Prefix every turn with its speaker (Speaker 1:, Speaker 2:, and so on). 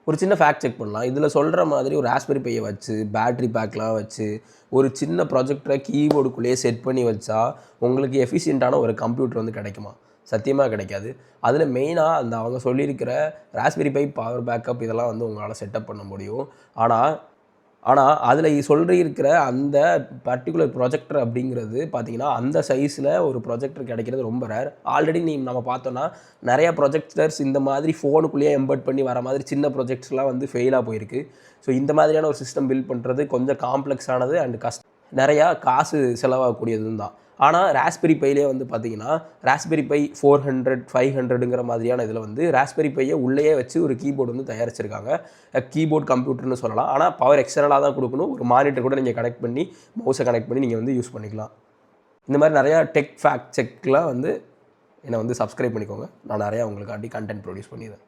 Speaker 1: ஒரு சின்ன fact check பண்ணலாம். இதில் சொல்கிற மாதிரி ஒரு ராஸ்பெரி பையை வச்சு பேட்ரி பேக்லாம் வச்சு ஒரு சின்ன ப்ராஜெக்டரை கீபோர்டுக்குள்ளேயே செட் பண்ணி வச்சா உங்களுக்கு எஃபிஷியண்ட்டான ஒரு கம்ப்யூட்டர் வந்து கிடைக்குமா? சத்தியமாக கிடைக்காது. அதில் மெயினாக அந்த அவங்க சொல்லியிருக்கிற ராஸ்பெரி பை பவர் பேக்கப் இதெல்லாம் வந்து உங்களால் செட்டப் பண்ண முடியும். ஆனால் அதில் சொல்லியிருக்கிற அந்த பர்டிகுலர் ப்ரொஜெக்டர் அப்படிங்கிறது பார்த்தீங்கன்னா அந்த சைஸில் ஒரு ப்ரொஜெக்டர் கிடைக்கிறது ரொம்ப ரேர். ஆல்ரெடி நம்ம பார்த்தோன்னா நிறையா ப்ரொஜெக்டர்ஸ் இந்த மாதிரி ஃபோனுக்குள்ளேயே எம்பர்ட் பண்ணி வர மாதிரி சின்ன ப்ரொஜெக்ட்ஸ்லாம் வந்து ஃபெயிலாக போயிருக்கு. ஸோ இந்த மாதிரியான ஒரு சிஸ்டம் பில்ட் பண்ணுறது கொஞ்சம் காம்ப்ளெக்ஸானது அண்ட் நிறையா காசு செலவாகக்கூடியதும் தான். ஆனால் ராஸ்பெரி பையிலே வந்து பார்த்தீங்கன்னா ராஸ்பெரி பை 400 500ங்கிற மாதிரியான இதில் வந்து ராஸ்பெரி பையை உள்ளேயே வச்சு ஒரு கீபோர்டு வந்து தயாரிச்சிருக்காங்க. கீபோர்ட் கம்ப்யூட்டர்னு சொல்லலாம். ஆனால் பவர் எக்ஸ்டர்னலாக தான் கொடுக்கணும். ஒரு மானிட்டர் கூட நீங்கள் கனெக்ட் பண்ணி மவுஸை கனெக்ட் பண்ணி நீங்கள் வந்து யூஸ் பண்ணிக்கலாம். இந்த மாதிரி நிறையா டெக் ஃபேக்ட் செக்லாம் வந்து என்னை வந்து சப்ஸ்கிரைப் பண்ணிக்கோங்க. நான் நிறையா உங்களுக்காண்டி கண்டென்ட் ப்ரொடியூஸ் பண்ணிடுறேன்.